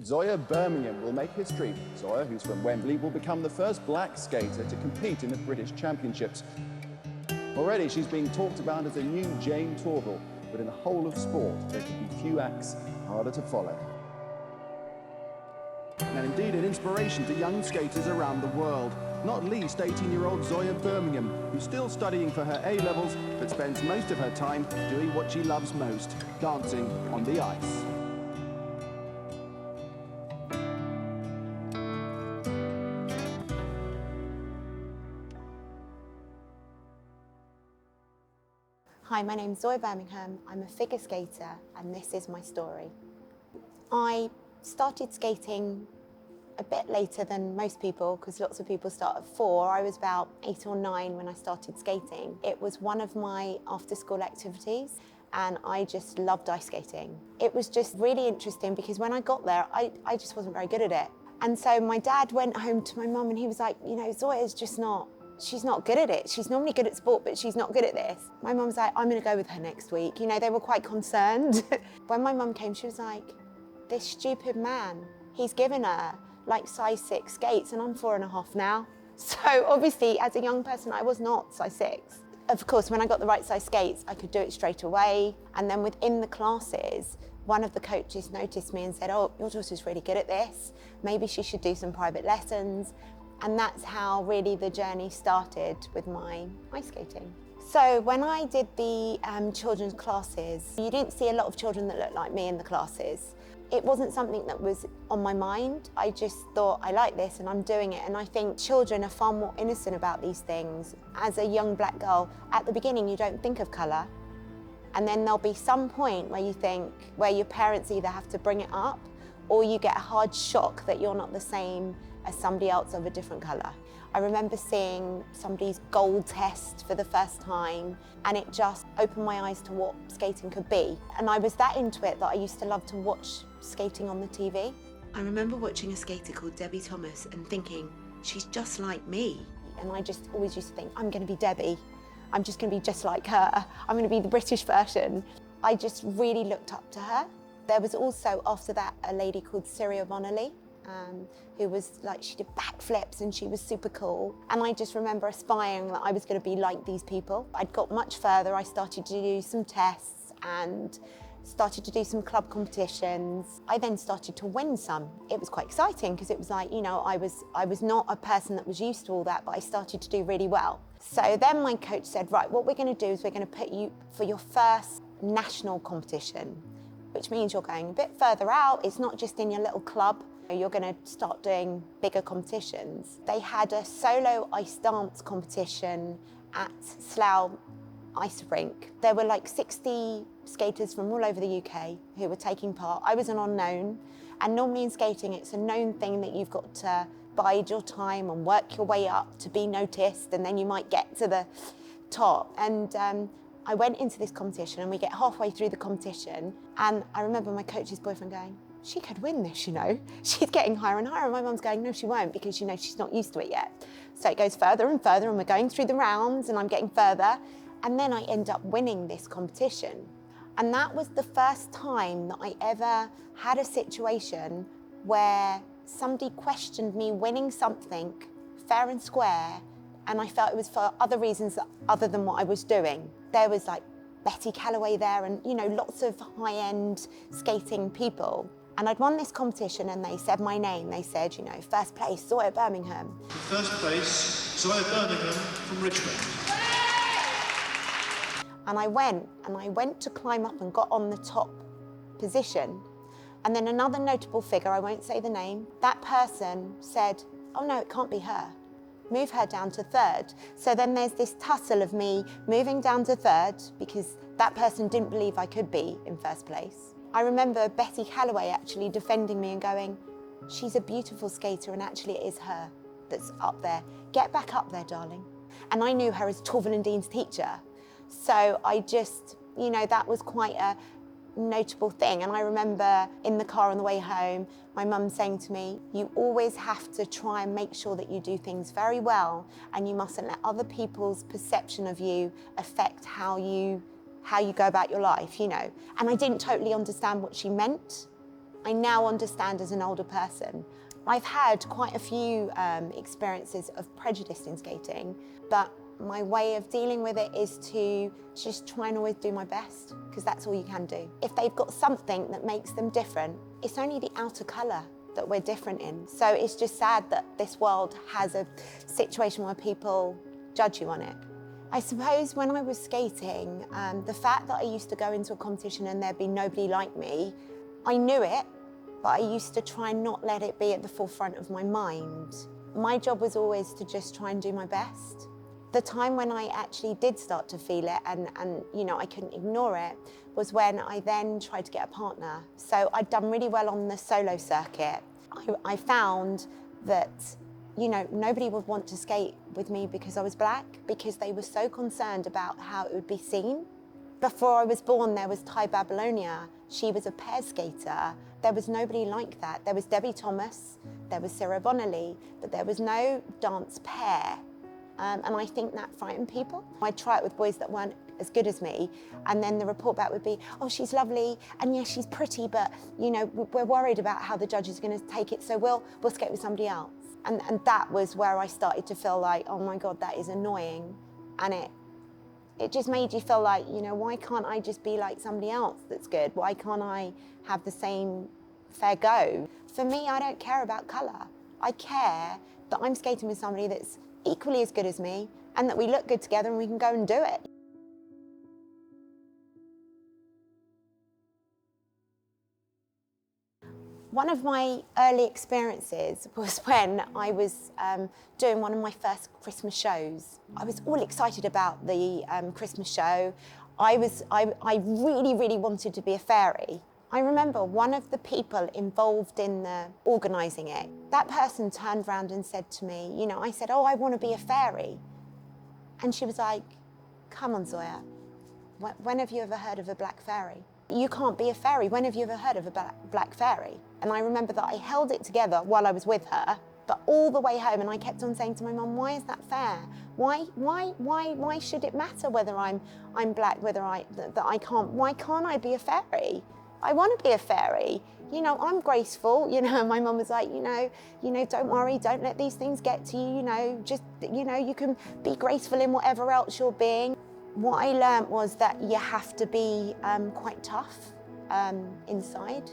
Zoia Birmingham will make history. Zoia, who's from Wembley, will become the first black skater to compete in the British Championships. Already she's being talked about as a new Jane Torval, but in the whole of sport there could be few acts harder to follow. And indeed an inspiration to young skaters around the world, not least 18-year-old Zoia Birmingham, who's still studying for her A-levels but spends most of her time doing what she loves most, dancing on the ice. Hi, my name's Zoia Birmingham. I'm a figure skater and this is my story. I started skating a bit later than most people because lots of people start at 4. I was about 8 or 9 when I started skating. It was one of my after-school activities and I just loved ice skating. It was just really interesting because when I got there, I just wasn't very good at it. And so my dad went home to my mum and he was like, you know, Zoia's just not, she's not good at it. She's normally good at sport, but she's not good at this. My mum's like, I'm gonna go with her next week. You know, they were quite concerned. When my mum came, she was like, this stupid man, he's given her like size 6 skates and I'm 4.5 now. So obviously as a young person, I was not size 6. Of course, when I got the right size skates, I could do it straight away. And then within the classes, one of the coaches noticed me and said, oh, your daughter's really good at this. Maybe she should do some private lessons. And that's how really the journey started with my ice skating. So when I did the children's classes, you didn't see a lot of children that looked like me in the classes. It wasn't something that was on my mind. I just thought, I like this and I'm doing it. And I think children are far more innocent about these things. As a young black girl, at the beginning, you don't think of colour. And then there'll be some point where you think, where your parents either have to bring it up or you get a hard shock that you're not the same as somebody else of a different colour. I remember seeing somebody's gold test for the first time and it just opened my eyes to what skating could be. And I was that into it that I used to love to watch skating on the TV. I remember watching a skater called Debbie Thomas and thinking, she's just like me. And I just always used to think, I'm going to be Debbie. I'm just going to be just like her. I'm going to be the British version. I just really looked up to her. There was also, after that, a lady called Zoia Birmingham, who was like, she did backflips and she was super cool. And I just remember aspiring that I was going to be like these people. I'd got much further. I started to do some tests and started to do some club competitions. I then started to win some. It was quite exciting because it was like, you know, I was not a person that was used to all that, but I started to do really well. So then my coach said, right, what we're going to do is we're going to put you for your first national competition, which means you're going a bit further out. It's not just in your little club. You're going to start doing bigger competitions. They had a solo ice dance competition at Slough Ice Rink. There were like 60 skaters from all over the UK who were taking part. I was an unknown, and normally in skating it's a known thing that you've got to bide your time and work your way up to be noticed, and then you might get to the top. And I went into this competition and we get halfway through the competition and I remember my coach's boyfriend going, she could win this, you know. She's getting higher and higher. And my mum's going, no, she won't, because, you know, she's not used to it yet. So it goes further and further and we're going through the rounds and I'm getting further. And then I end up winning this competition. And that was the first time that I ever had a situation where somebody questioned me winning something fair and square, and I felt it was for other reasons other than what I was doing. There was like Betty Calloway there and, you know, lots of high-end skating people. And I'd won this competition and they said my name. They said, you know, first place, Zoia Birmingham. First place, Zoia Birmingham from Richmond. And I went to climb up and got on the top position. And then another notable figure, I won't say the name, that person said, oh no, it can't be her. Move her down to 3rd. So then there's this tussle of me moving down to 3rd because that person didn't believe I could be in first place. I remember Betty Calloway actually defending me and going, she's a beautiful skater and actually it is her that's up there. Get back up there, darling. And I knew her as Torval and Dean's teacher. So I just, you know, that was quite a notable thing. And I remember in the car on the way home, my mum saying to me, you always have to try and make sure that you do things very well and you mustn't let other people's perception of you affect how you go about your life, you know. And I didn't totally understand what she meant I now understand as an older person. I've had quite a few experiences of prejudice in skating, but my way of dealing with it is to just try and always do my best, because that's all you can do. If they've got something that makes them different, it's only the outer colour that we're different in. So it's just sad that this world has a situation where people judge you on it. I suppose when I was skating, the fact that I used to go into a competition and there'd be nobody like me, I knew it, but I used to try and not let it be at the forefront of my mind. My job was always to just try and do my best. The time when I actually did start to feel it and you know, I couldn't ignore it was when I then tried to get a partner. So I'd done really well on the solo circuit. I found that, you know, nobody would want to skate with me because I was black, because they were so concerned about how it would be seen. Before I was born, there was Ty Babylonia. She was a pair skater. There was nobody like that. There was Debbie Thomas, there was Sarah Bonnelly, but there was no dance pair. And I think that frightened people. I'd try it with boys that weren't as good as me, and then the report back would be, oh, she's lovely, and yes, she's pretty, but you know, we're worried about how the judges are going to take it, so we'll skate with somebody else. And that was where I started to feel like, oh my God, that is annoying. And it just made you feel like, you know, why can't I just be like somebody else that's good? Why can't I have the same fair go? For me, I don't care about colour. I care that I'm skating with somebody that's equally as good as me, and that we look good together and we can go and do it. One of my early experiences was when I was doing one of my first Christmas shows. I was all excited about the Christmas show. I really, really wanted to be a fairy. I remember one of the people involved in the organising it, that person turned around and said to me, you know, I said, oh, I want to be a fairy. And she was like, come on, Zoia, when have you ever heard of a black fairy? You can't be a fairy. When have you ever heard of a black fairy? And I remember that I held it together while I was with her, but all the way home, and I kept on saying to my mum, why is that fair? Why should it matter whether I'm black, whether why can't I be a fairy? I want to be a fairy. You know, I'm graceful, you know, and my mum was like, you know, don't worry, don't let these things get to you, you know, just, you know, you can be graceful in whatever else you're being. What I learnt was that you have to be quite tough inside,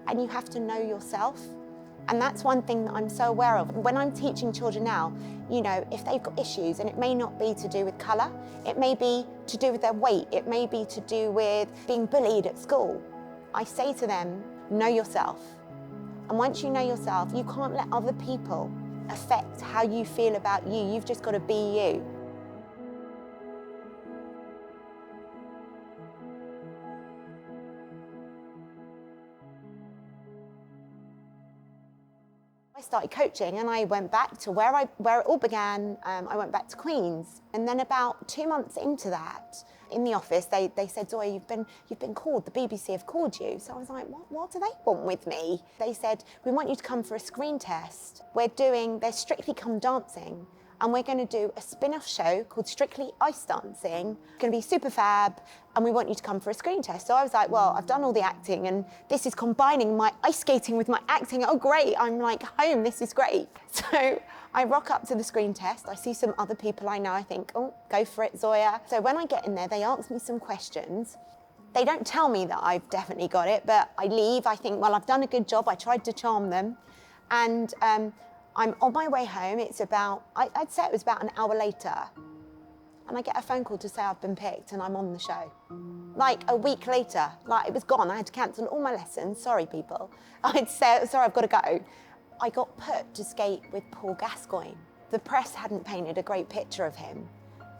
and you have to know yourself. And that's one thing that I'm so aware of. When I'm teaching children now, you know, if they've got issues, and it may not be to do with colour, it may be to do with their weight, it may be to do with being bullied at school, I say to them, know yourself. And once you know yourself, you can't let other people affect how you feel about you. You've just got to be you. I started coaching and I went back to where it all began. I went back to Queen's, and then about 2 months into that, in the office, they said, Zoia, you've been called. The BBC have called you. So I was like, what do they want with me? They said, we want you to come for a screen test. They're Strictly Come Dancing, and we're going to do a spin-off show called Strictly Ice Dancing. It's going to be super fab, and we want you to come for a screen test. So I was like, well, I've done all the acting, and this is combining my ice skating with my acting. Oh, great, I'm like home, this is great. So I rock up to the screen test. I see some other people I know. I think, oh, go for it, Zoia. So when I get in there, they ask me some questions. They don't tell me that I've definitely got it, but I leave. I think, well, I've done a good job. I tried to charm them. And I'm on my way home. It's about, I'd say it was about an hour later. And I get a phone call to say I've been picked and I'm on the show. Like a week later, like it was gone. I had to cancel all my lessons. Sorry, people. I'd say, sorry, I've got to go. I got put to skate with Paul Gascoigne. The press hadn't painted a great picture of him,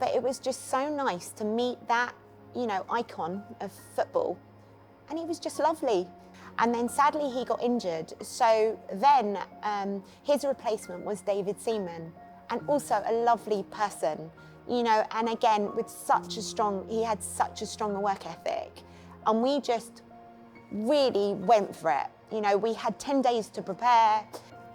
but it was just so nice to meet that, you know, icon of football. And he was just lovely. And then sadly he got injured. So then his replacement was David Seaman, and also a lovely person, you know, and again, he had such a strong work ethic. And we just really went for it. You know, we had 10 days to prepare.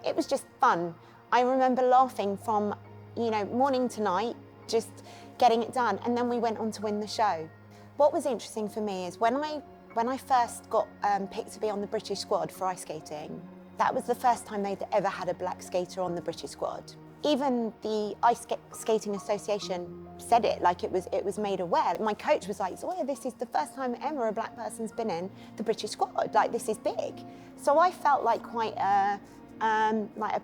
It was just fun. I remember laughing from, you know, morning to night, just getting it done. And then we went on to win the show. What was interesting for me is when I When I first got picked to be on the British squad for ice skating, that was the first time they'd ever had a black skater on the British squad. Even the Ice Skating Association said it, like it was made aware. My coach was like, Zoya, this is the first time ever a black person's been in the British squad, like this is big. So I felt like quite a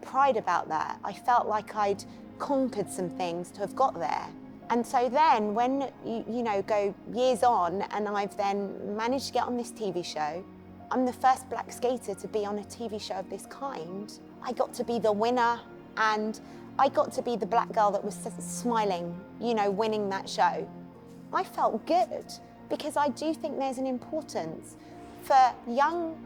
pride about that. I felt like I'd conquered some things to have got there. And so then when you know, go years on and I've then managed to get on this TV show, I'm the first black skater to be on a TV show of this kind. I got to be the winner and I got to be the black girl that was smiling, you know, winning that show. I felt good because I do think there's an importance for young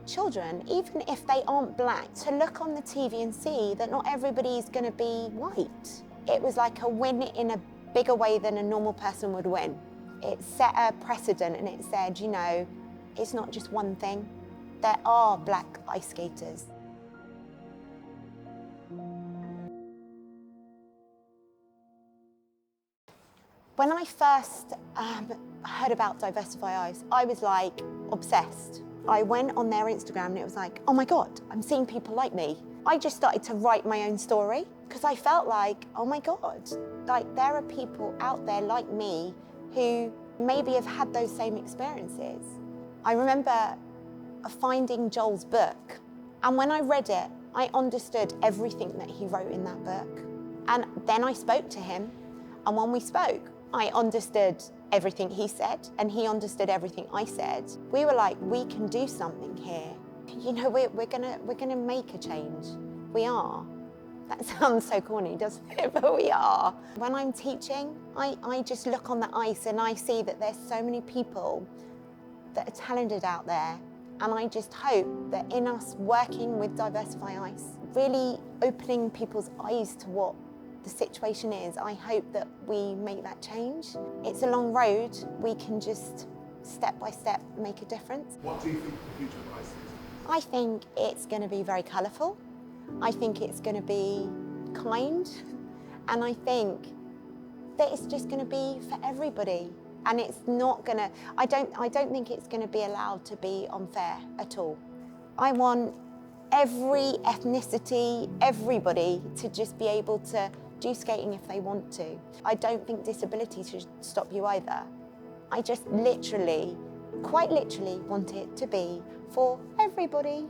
children, even if they aren't black, to look on the TV and see that not everybody is going to be white. It was like a win in a bigger way than a normal person would win. It set a precedent and it said, you know, it's not just one thing. There are black ice skaters. When I first heard about Diversify Ice, I was like obsessed. I went on their Instagram and it was like, oh my God, I'm seeing people like me. I just started to write my own story because I felt like, oh my God, like there are people out there like me who maybe have had those same experiences. I remember finding Joel's book, and when I read it, I understood everything that he wrote in that book. And then I spoke to him, and when we spoke, I understood everything he said, and he understood everything I said. We were like, we can do something here. You know, we're gonna make a change. We are. That sounds so corny, doesn't it? But we are. When I'm teaching, I just look on the ice and I see that there's so many people that are talented out there. And I just hope that in us working with Diversify Ice, really opening people's eyes to what the situation is, I hope that we make that change. It's a long road. We can just step by step make a difference. What do you think the future of ice is? I think it's going to be very colourful. I think it's going to be kind. And I think that it's just going to be for everybody. And it's not going to, I don't think it's going to be allowed to be unfair at all. I want every ethnicity, everybody to just be able to do skating if they want to. I don't think disability should stop you either. I just literally, quite literally want it to be for everybody.